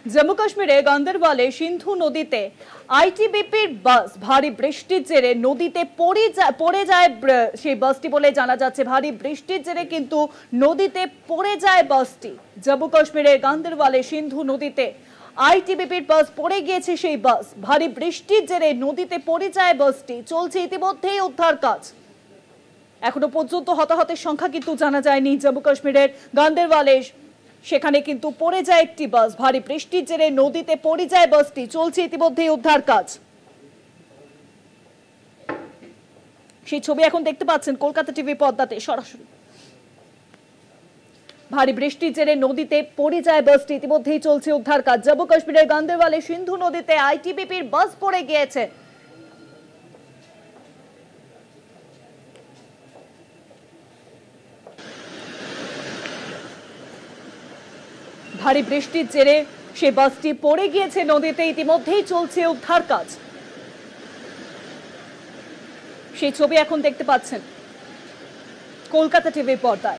জম্মু কাশ্মীরে গান্দেরবালে সিন্ধু নদীতে আইটিবিপির বাস ভারী বৃষ্টির জেরে নদীতে পড়ে যায় সেই বাসটি বলে জানা যাচ্ছে। ভারী বৃষ্টির জেরে কিন্তু নদীতে পড়ে যায় বাসটি। জম্মু কাশ্মীরের গান্দেরবালে সিন্ধু নদীতে আইটিবিপির বাস পড়ে গিয়েছে। সেই বাস ভারী বৃষ্টির জেরে নদীতে পড়ে যায় বাসটি। চলছে ইতিমধ্যেই উদ্ধার কাজ। এখনো পর্যন্ত হতাহতের সংখ্যা কিন্তু জানা যায়নি। জম্মু কাশ্মীরের গান্দেরবালে সেখানে কিন্তু পড়ে যায় একটি বাস। ভারী বৃষ্টির জেরে নদীতে পড়ে যায় বাসটি। চলছে ইতিমধ্যেই উদ্ধার কাজ। সেই ছবি এখন দেখতে পাচ্ছেন কলকাতা টিভি পর্দাতে সরাসরি। ভারী বৃষ্টির জেরে নদীতে পড়ে যায় বাসটি। ইতিমধ্যেই চলছে উদ্ধার কাজ। জম্মু কাশ্মীরের গান্দেরবালে সিন্ধু নদীতে আইটিবিপির বাস পড়ে গিয়েছে। ভারী বৃষ্টির জেরে সেই বাসটি পড়ে গিয়েছে নদীতে। ইতিমধ্যেই চলছে উদ্ধার কাজ। সেই ছবি এখন দেখতে পাচ্ছেন কলকাতা টিভি পর্দায়।